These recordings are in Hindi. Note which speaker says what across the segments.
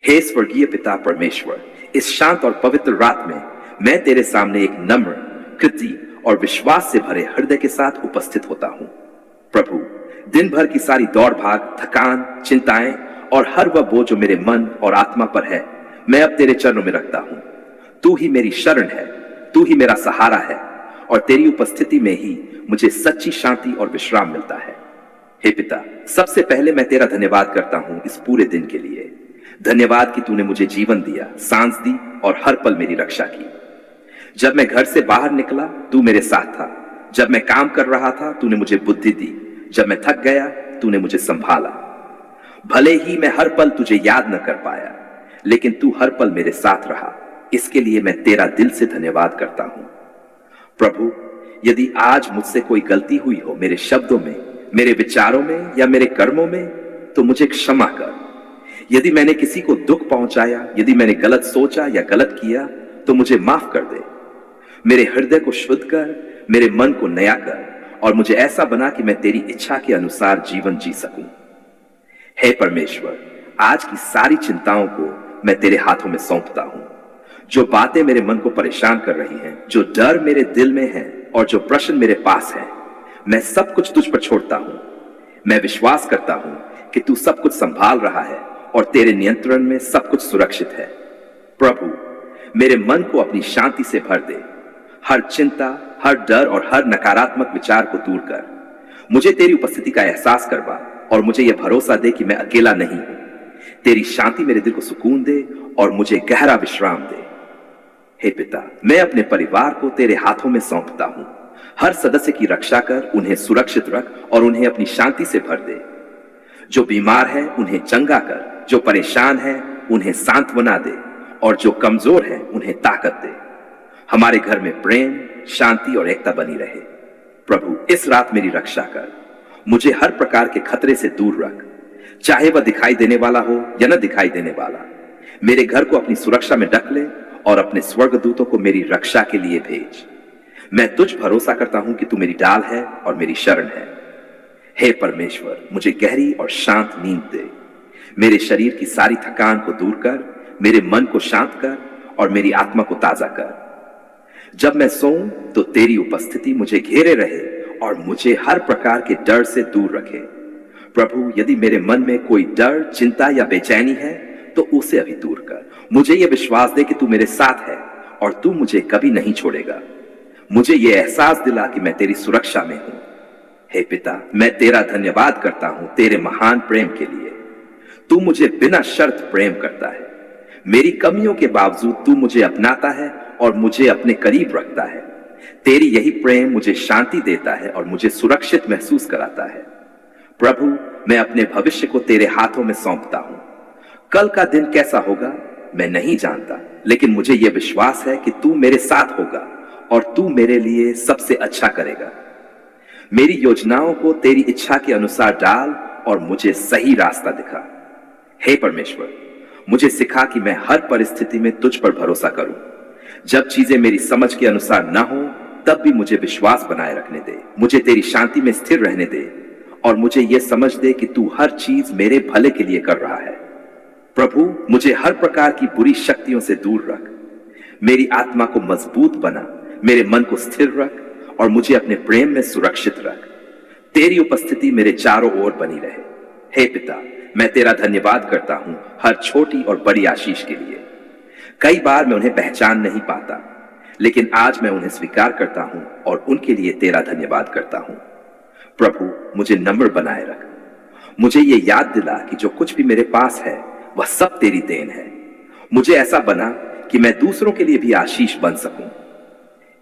Speaker 1: हे स्वर्गीय पिता परमेश्वर, इस शांत और पवित्र रात में मैं तेरे सामने एक नम्र, कृति और विश्वास से भरे हृदय के साथ उपस्थित होता हूं। प्रभु, दिन भर की सारी दौड़ भाग, थकान, चिंताएं और हर वह बोझ जो मेरे मन और आत्मा पर है, मैं अब तेरे चरणों में रखता हूं। तू ही मेरी शरण है, तू ही मेरा सहारा है और तेरी उपस्थिति में ही मुझे सच्ची शांति और विश्राम मिलता है। हे पिता, सबसे पहले मैं तेरा धन्यवाद करता हूं इस पूरे दिन के लिए। धन्यवाद कि तूने मुझे जीवन दिया, सांस दी और हर पल मेरी रक्षा की। जब मैं घर से बाहर निकला, तू मेरे साथ था। जब मैं काम कर रहा था, तूने मुझे बुद्धि दी। जब मैं थक गया, तूने मुझे संभाला। भले ही मैं हर पल तुझे याद न कर पाया, लेकिन तू हर पल मेरे साथ रहा। इसके लिए मैं तेरा दिल से धन्यवाद करता हूं। प्रभु, यदि आज मुझसे कोई गलती हुई हो, मेरे शब्दों में, मेरे विचारों में या मेरे कर्मों में, तो मुझे क्षमा कर। यदि मैंने किसी को दुख पहुंचाया, यदि मैंने गलत सोचा या गलत किया, तो मुझे माफ कर दे। मेरे हृदय को शुद्ध कर, मेरे मन को नया कर और मुझे ऐसा बना कि मैं तेरी इच्छा के अनुसार जीवन जी सकूं। हे परमेश्वर, आज की सारी चिंताओं को मैं तेरे हाथों में सौंपता हूं। जो बातें मेरे मन को परेशान कर रही हैं, जो डर मेरे दिल में है और जो प्रश्न मेरे पास है, मैं सब कुछ तुझ पर छोड़ता हूं। मैं विश्वास करता हूं कि तू सब कुछ संभाल रहा है और तेरे नियंत्रण में सब कुछ सुरक्षित है। प्रभु, मेरे मन को अपनी शांति से भर दे। हर चिंता, हर डर और हर नकारात्मक विचार को दूर कर। मुझे तेरी उपस्थिति का एहसास करवा और मुझे यह भरोसा दे कि मैं अकेला नहीं हूं। तेरी शांति मेरे दिल को सुकून दे और मुझे गहरा विश्राम दे। हे पिता, मैं अपने परिवार को तेरे हाथों में सौंपता हूं। हर सदस्य की रक्षा कर, उन्हें सुरक्षित रख और उन्हें अपनी शांति से भर दे। जो बीमार है उन्हें चंगा कर, जो परेशान है उन्हें सांत्वना दे और जो कमजोर है उन्हें ताकत दे। हमारे घर में प्रेम, शांति और एकता बनी रहे। प्रभु, इस रात मेरी रक्षा कर। मुझे हर प्रकार के खतरे से दूर रख, चाहे वह दिखाई देने वाला हो या न दिखाई देने वाला। मेरे घर को अपनी सुरक्षा में ढक ले और अपने स्वर्गदूतों को मेरी रक्षा के लिए भेज। मैं तुझ भरोसा करता हूं कि तू मेरी ढाल है और मेरी शरण है। हे परमेश्वर, मुझे गहरी और शांत नींद दे। मेरे शरीर की सारी थकान को दूर कर, मेरे मन को शांत कर और मेरी आत्मा को ताजा कर। जब मैं सोऊं तो तेरी उपस्थिति मुझे घेरे रहे और मुझे हर प्रकार के डर से दूर रखे। प्रभु, यदि मेरे मन में कोई डर, चिंता या बेचैनी है, तो उसे अभी दूर कर। मुझे यह विश्वास दे कि तू मेरे साथ है और तू मुझे कभी नहीं छोड़ेगा। मुझे यह एहसास दिला कि मैं तेरी सुरक्षा में हूं। हे पिता, मैं तेरा धन्यवाद करता हूं तेरे महान प्रेम के लिए। तू मुझे बिना शर्त प्रेम करता है। मेरी कमियों के बावजूद तू मुझे अपनाता है और मुझे अपने करीब रखता है। तेरी यही प्रेम मुझे शांति देता है और मुझे सुरक्षित महसूस कराता है। प्रभु, मैं अपने भविष्य को तेरे हाथों में सौंपता हूं। कल का दिन कैसा होगा मैं नहीं जानता, लेकिन मुझे यह विश्वास है कि तू मेरे साथ होगा और तू मेरे लिए सबसे अच्छा करेगा। मेरी योजनाओं को तेरी इच्छा के अनुसार डाल और मुझे सही रास्ता दिखा। हे परमेश्वर, मुझे सिखा कि मैं हर परिस्थिति में तुझ पर भरोसा करूं। जब चीजें मेरी समझ के अनुसार न हो, तब भी मुझे विश्वास बनाए रखने दे। मुझे तेरी शांति में स्थिर रहने दे और मुझे यह समझ दे कि तू हर चीज मेरे भले के लिए कर रहा है। प्रभु, मुझे हर प्रकार की बुरी शक्तियों से दूर रख। मेरी आत्मा को मजबूत बना, मेरे मन को स्थिर रख और मुझे अपने प्रेम में सुरक्षित रख। तेरी उपस्थिति मेरे चारों ओर बनी रहे। हे पिता, मैं तेरा धन्यवाद करता हूं हर छोटी और बड़ी आशीष के लिए। कई बार मैं उन्हें पहचान नहीं पाता, लेकिन आज मैं उन्हें स्वीकार करता हूं और उनके लिए तेरा धन्यवाद करता हूं। प्रभु, मुझे नम्र बनाए रख। मुझे ये याद दिला कि जो कुछ भी मेरे पास है वह सब तेरी देन है। मुझे ऐसा बना कि मैं दूसरों के लिए भी आशीष बन सकूं।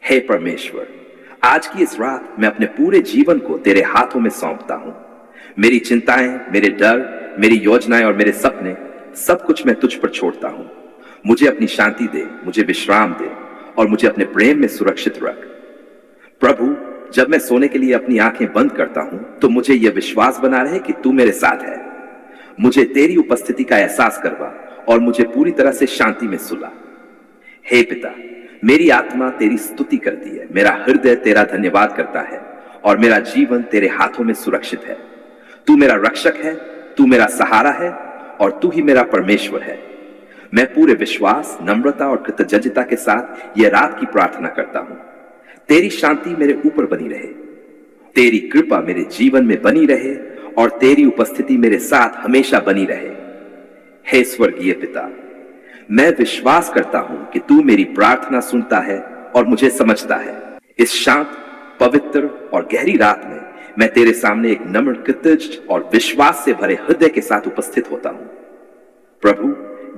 Speaker 1: हे परमेश्वर, आज की इस रात मैं अपने पूरे जीवन को तेरे हाथों में सौंपता हूं। मेरी चिंताएं, मेरे डर, मेरी योजनाएं और मेरे सपने, सब कुछ मैं तुझ पर छोड़ता हूं। मुझे अपनी शांति दे, मुझे विश्राम दे और मुझे अपने प्रेम में सुरक्षित रख। प्रभु, जब मैं सोने के लिए अपनी आंखें बंद करता हूं, तो मुझे यह विश्वास बना रहे कि तू मेरे साथ है। मुझे तेरी उपस्थिति का एहसास करवा और मुझे पूरी तरह से शांति में सुला। हे पिता, मेरी आत्मा तेरी स्तुति करती है, मेरा हृदय तेरा धन्यवाद करता है और मेरा जीवन तेरे हाथों में सुरक्षित है। तू मेरा रक्षक है, तू मेरा सहारा है और तू ही मेरा परमेश्वर है। मैं पूरे विश्वास, नम्रता और कृतज्ञता के साथ यह रात की प्रार्थना करता हूं। तेरी शांति मेरे ऊपर बनी रहे, तेरी कृपा मेरे जीवन में बनी रहे और तेरी उपस्थिति मेरे साथ हमेशा बनी रहे। हे स्वर्गीय पिता, मैं विश्वास करता हूं कि तू मेरी प्रार्थना सुनता है और मुझे समझता है। इस शांत, पवित्र और गहरी रात में मैं तेरे सामने एक नम्र, कृतज्ञ और विश्वास से भरे हृदय के साथ उपस्थित होता हूं। प्रभु,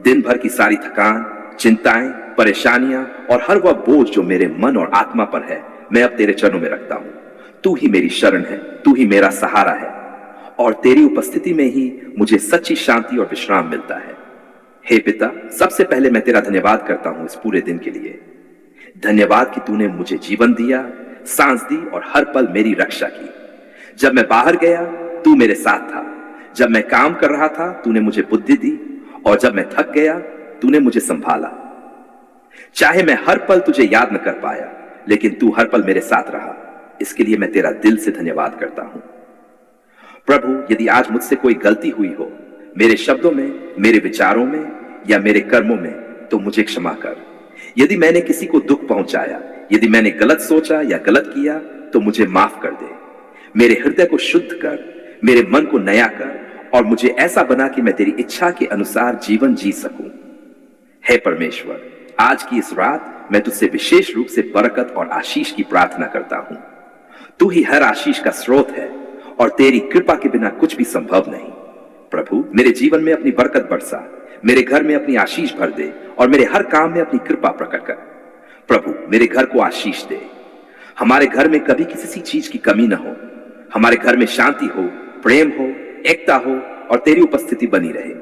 Speaker 1: दिन भर की सारी थकान, चिंताएं, परेशानियां और हर वह बोझ जो मेरे मन और आत्मा पर है, मैं अब तेरे चरणों में रखता हूं। तू ही मेरी शरण है, तू ही मेरा सहारा है और तेरी उपस्थिति में ही मुझे सच्ची शांति और विश्राम मिलता है। हे पिता, सबसे पहले मैं तेरा धन्यवाद करता हूं इस पूरे दिन के लिए। धन्यवाद कि तूने मुझे जीवन दिया, सांस दी और हर पल मेरी रक्षा की। जब मैं बाहर गया, तू मेरे साथ था। जब मैं काम कर रहा था, तूने मुझे बुद्धि दी और जब मैं थक गया, तूने मुझे संभाला। चाहे मैं हर पल तुझे याद न कर पाया, लेकिन तू हर पल मेरे साथ रहा। इसके लिए मैं तेरा दिल से धन्यवाद करता हूं। प्रभु, यदि आज मुझसे कोई गलती हुई हो, मेरे शब्दों में, मेरे विचारों में या मेरे कर्मों में, तो मुझे क्षमा कर। यदि मैंने किसी को दुख पहुंचाया, यदि मैंने गलत सोचा या गलत किया, तो मुझे माफ कर दे। मेरे हृदय को शुद्ध कर, मेरे मन को नया कर और मुझे ऐसा बना कि मैं तेरी इच्छा के अनुसार जीवन जी सकूं। हे परमेश्वर, आज की इस रात मैं तुझसे विशेष रूप से बरकत और आशीष की प्रार्थना करता हूं। तू ही हर आशीष का स्रोत है और तेरी कृपा के बिना कुछ भी संभव नहीं। प्रभु, मेरे जीवन में अपनी बरकत बरसा, मेरे घर में अपनी आशीष भर दे और मेरे हर काम में अपनी कृपा प्रकट कर। प्रभु, मेरे घर को आशीष दे। हमारे घर में कभी किसी चीज की कमी न हो। हमारे घर में शांति हो, प्रेम हो, एकता हो और तेरी उपस्थिति बनी रहे।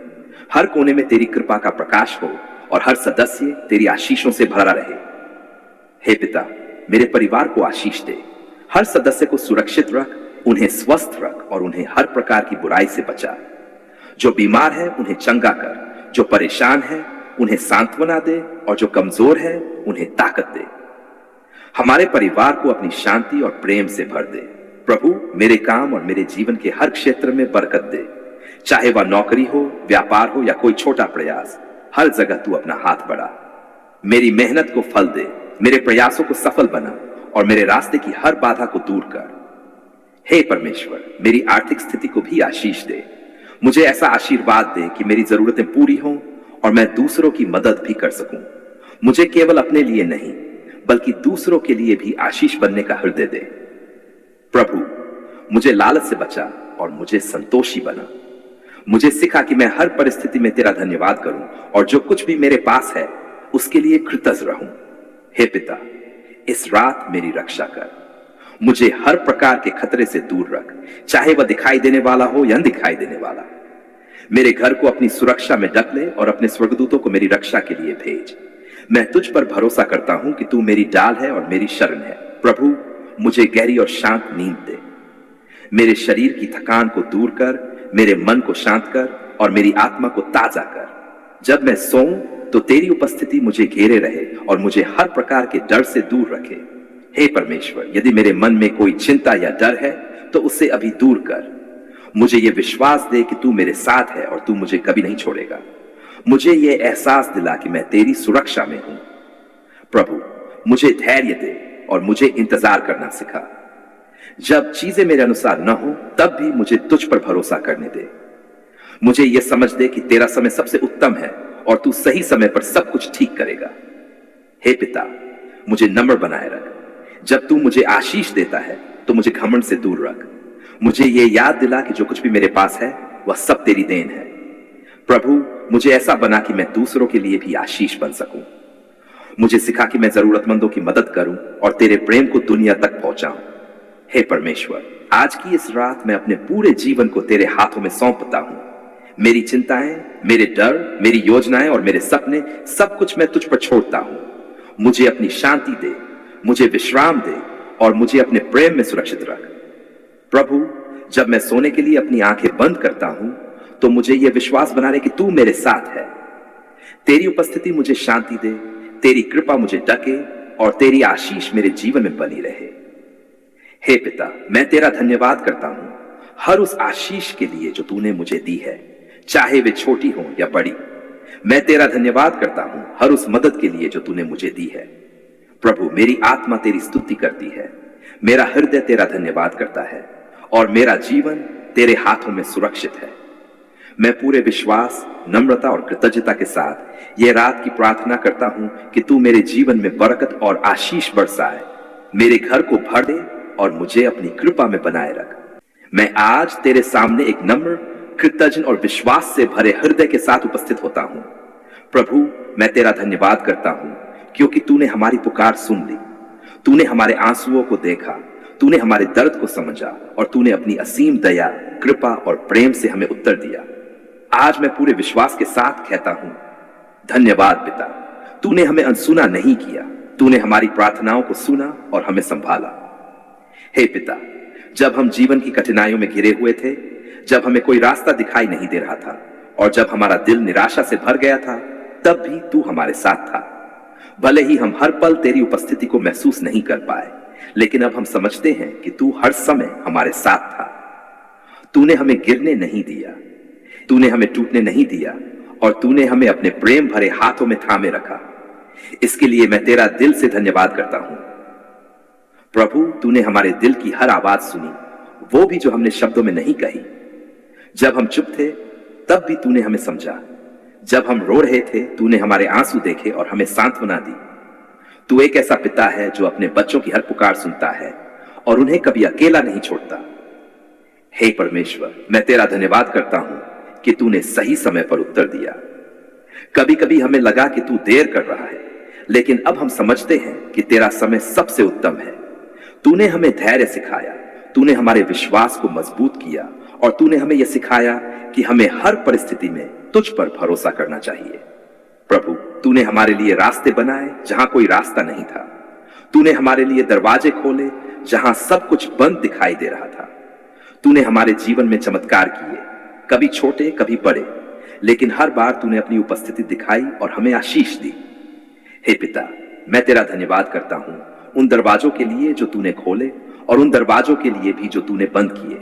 Speaker 1: हर कोने में तेरी कृपा का प्रकाश हो और हर सदस्य तेरी आशीषों से भरा रहे। हे पिता, मेरे परिवार को आशीष दे। हर सदस्य को सुरक्षित रख, उन्हें स्वस्थ रख और उन्हें हर प्रकार की बुराई से बचा। जो बीमार है उन्हें चंगा कर, जो परेशान है उन्हें सांत्वना दे और जो कमजोर है उन्हें ताकत दे। हमारे परिवार को अपनी शांति और प्रेम से भर दे। प्रभु, मेरे काम और मेरे जीवन के हर क्षेत्र में बरकत दे। चाहे वह नौकरी हो, व्यापार हो या कोई छोटा प्रयास, हर जगह तू अपना हाथ बढ़ा। मेरी मेहनत को फल दे, मेरे प्रयासों को सफल बना और मेरे रास्ते की हर बाधा को दूर कर। हे परमेश्वर, मेरी आर्थिक स्थिति को भी आशीष दे। मुझे ऐसा आशीर्वाद दे कि मेरी जरूरतें पूरी हों और मैं दूसरों की मदद भी कर सकूं। मुझे केवल अपने लिए नहीं, बल्कि दूसरों के लिए भी आशीष बनने का हृदय दे। प्रभु, मुझे लालच से बचा और मुझे संतोषी बना। मुझे सिखा कि मैं हर परिस्थिति में तेरा धन्यवाद करूं और जो कुछ भी मेरे पास है उसके लिए कृतज्ञ रहूं। हे पिता, इस रात मेरी रक्षा कर। मुझे हर प्रकार के खतरे से दूर रख, चाहे वह दिखाई देने वाला हो या न दिखाई देने वाला। मेरे घर को अपनी सुरक्षा में ढक ले और अपने स्वर्गदूतों को मेरी रक्षा के लिए भेज। मैं तुझ पर भरोसा करता हूं कि तू मेरी डाल है और मेरी शरण है। प्रभु, मुझे गहरी और शांत नींद दे। मेरे शरीर की थकान को दूर कर, मेरे मन को शांत कर और मेरी आत्मा को ताजा कर। जब मैं सोऊं तो तेरी उपस्थिति मुझे घेरे रहे और मुझे हर प्रकार के डर से दूर रखे। हे परमेश्वर, यदि मेरे मन में कोई चिंता या डर है तो उसे अभी दूर कर। मुझे यह विश्वास दे कि तू मेरे साथ है और तू मुझे कभी नहीं छोड़ेगा। मुझे यह एहसास दिला कि मैं तेरी सुरक्षा में हूं। प्रभु, मुझे धैर्य दे और मुझे इंतजार करना सिखा। जब चीजें मेरे अनुसार न हो, तब भी मुझे तुझ पर भरोसा करने दे। मुझे यह समझ दे कि तेरा समय सबसे उत्तम है और तू सही समय पर सब कुछ ठीक करेगा। हे पिता, मुझे नम्र बनाए रख। जब तू मुझे आशीष देता है तो मुझे घमंड से दूर रख। मुझे यह याद दिला कि जो कुछ भी मेरे पास है वह सब तेरी देन है। प्रभु, मुझे ऐसा बना कि मैं दूसरों के लिए भी आशीष बन सकूं। मुझे सिखा कि मैं जरूरतमंदों की मदद करूं और तेरे प्रेम को दुनिया तक पहुंचाऊं। हे परमेश्वर, आज की इस रात मैं अपने पूरे जीवन को तेरे हाथों में सौंपता हूं। मेरी चिंताएं, मेरे डर, मेरी योजनाएं और मेरे सपने, सब कुछ मैं तुझ पर छोड़ता हूं। मुझे अपनी शांति दे, मुझे विश्राम दे और मुझे अपने प्रेम में सुरक्षित रख। प्रभु, जब मैं सोने के लिए अपनी आंखें बंद करता हूं तो मुझे यह विश्वास बना रहे कि तू मेरे साथ है। तेरी उपस्थिति मुझे शांति दे, तेरी कृपा मुझे ढके और तेरी आशीष मेरे जीवन में बनी रहे। हे पिता, मैं तेरा धन्यवाद करता हूं हर उस आशीष के लिए जो तूने मुझे दी है, चाहे वे छोटी हो या बड़ी। मैं तेरा धन्यवाद करता हूं हर उस मदद के लिए जो तूने मुझे दी है। प्रभु, मेरी आत्मा तेरी स्तुति करती है, मेरा हृदय तेरा धन्यवाद करता है और मेरा जीवन तेरे हाथों में सुरक्षित है। मैं पूरे विश्वास, नम्रता और कृतज्ञता के साथ यह रात की प्रार्थना करता हूं कि तू मेरे जीवन में बरकत और आशीष बरसाए, मेरे घर को भर दे और मुझे अपनी कृपा में बनाए रख। मैं आज तेरे सामने एक नम्र, कृतज्ञ और विश्वास से भरे हृदय के साथ उपस्थित होता हूं। प्रभु, मैं तेरा धन्यवाद करता हूं क्योंकि तूने हमारी पुकार सुन ली, तूने हमारे आंसुओं को देखा, तूने हमारे दर्द को समझा और तूने अपनी असीम दया, कृपा और प्रेम से हमें उत्तर दिया। आज मैं पूरे विश्वास के साथ कहता हूं, धन्यवाद पिता, तूने हमें अनसुना नहीं किया, तूने हमारी प्रार्थनाओं को सुना और हमें संभाला। हे पिता, जब हम जीवन की कठिनाइयों में घिरे हुए थे, जब हमें कोई रास्ता दिखाई नहीं दे रहा था और जब हमारा दिल निराशा से भर गया था, तब भी तू हमारे साथ था। भले ही हम हर पल तेरी उपस्थिति को महसूस नहीं कर पाए, लेकिन अब हम समझते हैं कि तू हर समय हमारे साथ था। तूने हमें गिरने नहीं दिया, तूने हमें टूटने नहीं दिया और तूने हमें अपने प्रेम भरे हाथों में थामे रखा। इसके लिए मैं तेरा दिल से धन्यवाद करता हूं। प्रभु, तूने हमारे दिल की हर आवाज सुनी, वो भी जो हमने शब्दों में नहीं कही। जब हम चुप थे तब भी तूने हमें समझा, जब हम रो रहे थे तूने हमारे आंसू देखे और हमें सांत्वना दी। तू एक ऐसा पिता है जो अपने बच्चों की हर पुकार सुनता है और उन्हें कभी अकेला नहीं छोड़ता। हे परमेश्वर, मैं तेरा धन्यवाद करता हूं कि तूने सही समय पर उत्तर दिया। कभी कभी हमें लगा कि तू देर कर रहा है, लेकिन अब हम समझते हैं कि तेरा समय सबसे उत्तम है। तूने हमें धैर्य सिखाया, तूने हमारे विश्वास को मजबूत किया और तूने हमें यह सिखाया कि हमें हर परिस्थिति में तुझ पर भरोसा करना चाहिए। प्रभु, तूने हमारे लिए रास्ते बनाए जहां कोई रास्ता नहीं था, तूने हमारे लिए दरवाजे खोले जहां सब कुछ बंद दिखाई दे रहा था। तूने हमारे जीवन में चमत्कार किए, कभी छोटे कभी बड़े, लेकिन हर बार तूने अपनी उपस्थिति दिखाई और हमें आशीष दी। हे पिता, मैं तेरा धन्यवाद करता हूं उन दरवाजों के लिए जो तूने खोले और उन दरवाजों के लिए भी जो तूने बंद किए।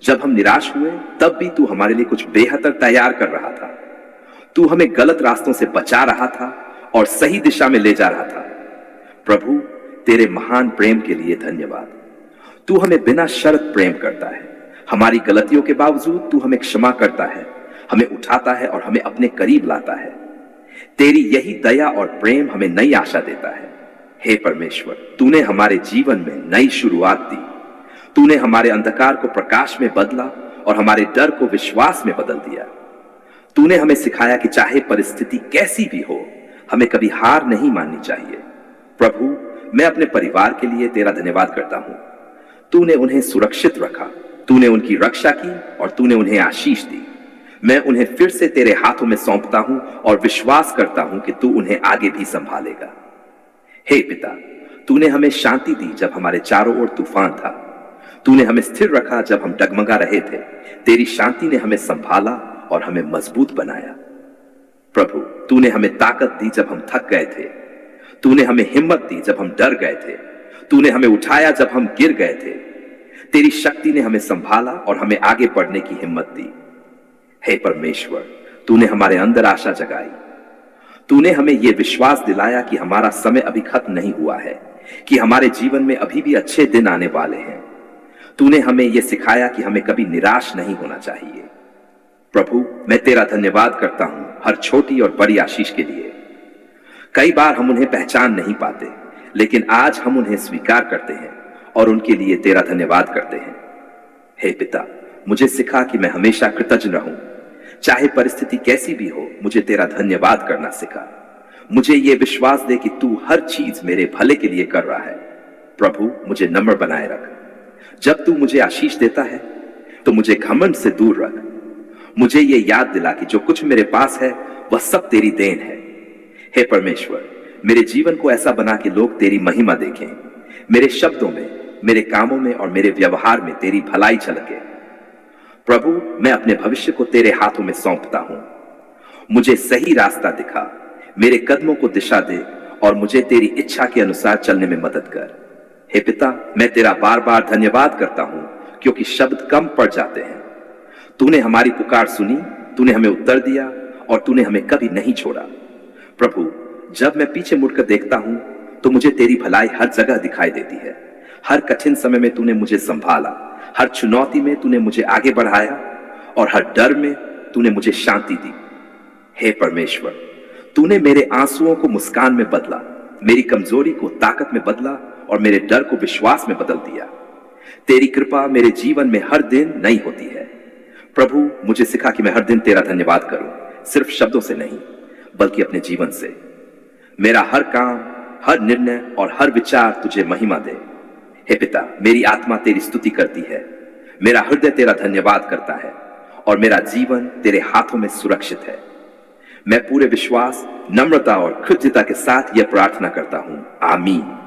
Speaker 1: जब हम निराश हुए तब भी तू हमारे लिए कुछ बेहतर तैयार कर रहा था। तू हमें गलत रास्तों से बचा रहा था और सही दिशा में ले जा रहा था। प्रभु, तेरे महान प्रेम के लिए धन्यवाद। तू हमें बिना शर्त प्रेम करता है, हमारी गलतियों के बावजूद तू हमें क्षमा करता है, हमें उठाता है और हमें अपने करीब लाता है। तेरी यही दया और प्रेम हमें नई आशा देता है। हे परमेश्वर, तूने हमारे जीवन में नई शुरुआत दी, तूने हमारे अंधकार को प्रकाश में बदला और हमारे डर को विश्वास में बदल दिया। तूने हमें सिखाया कि चाहे परिस्थिति कैसी भी हो, हमें कभी हार नहीं माननी चाहिए। प्रभु, मैं अपने परिवार के लिए तेरा धन्यवाद करता हूं। तूने उन्हें सुरक्षित रखा, तूने उनकी रक्षा की और तूने उन्हें आशीष दी। मैं उन्हें फिर से तेरे हाथों में सौंपता हूं और विश्वास करता हूं कि तू उन्हें आगे भी संभालेगा। हे पिता, तूने हमें शांति दी जब हमारे चारों ओर तूफान था, तूने हमें स्थिर रखा जब हम डगमगा रहे थे। तेरी शांति ने हमें संभाला और हमें मजबूत बनाया। प्रभु, तूने हमें ताकत दी जब हम थक गए थे, तूने हमें हिम्मत दी जब हम डर गए थे, तूने हमें उठाया जब हम गिर गए थे। तेरी शक्ति ने हमें संभाला और हमें आगे बढ़ने की हिम्मत दी। हे परमेश्वर, तूने हमारे अंदर आशा जगाई, तूने हमें यह विश्वास दिलाया कि हमारा समय अभी खत्म नहीं हुआ है, कि हमारे जीवन में अभी भी अच्छे दिन आने वाले हैं। तूने हमें यह सिखाया कि हमें कभी निराश नहीं होना चाहिए। प्रभु, मैं तेरा धन्यवाद करता हूं हर छोटी और बड़ी आशीष के लिए। कई बार हम उन्हें पहचान नहीं पाते, लेकिन आज हम उन्हें स्वीकार करते हैं और उनके लिए तेरा धन्यवाद करते हैं। हे पिता, मुझे सिखा कि मैं हमेशा कृतज्ञ रहूं, चाहे परिस्थिति कैसी भी हो। मुझे तेरा धन्यवाद करना सिखा। मुझे यह विश्वास दे कि तू हर चीज मेरे भले के लिए कर रहा है। प्रभु, मुझे नम्र बनाए रख। जब तू मुझे आशीष देता है तो मुझे घमंड से दूर रख। मुझे यह याद दिला कि जो कुछ मेरे पास है वह सब तेरी देन है। हे परमेश्वर, मेरे जीवन को ऐसा बना कि लोग तेरी महिमा देखें। मेरे शब्दों में, मेरे कामों में और मेरे व्यवहार में तेरी भलाई झलके। प्रभु, मैं अपने भविष्य को तेरे हाथों में सौंपता हूं। मुझे सही रास्ता दिखा, मेरे कदमों को दिशा दे और मुझे तेरी इच्छा के अनुसार चलने में मदद कर। हे पिता, मैं तेरा बार बार धन्यवाद करता हूं क्योंकि शब्द कम पड़ जाते हैं। तूने हमारी पुकार सुनी, तूने हमें उत्तर दिया और तूने हमें कभी नहीं छोड़ा। प्रभु, जब मैं पीछे मुड़कर देखता हूं तो मुझे तेरी भलाई हर जगह दिखाई देती है। हर कठिन समय में तूने मुझे संभाला, हर चुनौती में तूने मुझे आगे बढ़ाया और हर डर में तूने मुझे शांति दी। हे परमेश्वर, तूने मेरे आंसुओं को मुस्कान में बदला, मेरी कमजोरी को ताकत में बदला और मेरे डर को विश्वास में बदल दिया। तेरी कृपा मेरे जीवन में हर दिन नई होती है। प्रभु, मुझे सिखा कि मैं हर दिन तेरा धन्यवाद करूं, सिर्फ शब्दों से नहीं बल्कि अपने जीवन से। मेरा हर काम, हर निर्णय और हर विचार तुझे महिमा दे। हे पिता, मेरी आत्मा तेरी स्तुति करती है, मेरा हृदय तेरा धन्यवाद करता है और मेरा जीवन तेरे हाथों में सुरक्षित है। मैं पूरे विश्वास, नम्रता और कृतज्ञता के साथ यह प्रार्थना करता हूं। आमीन।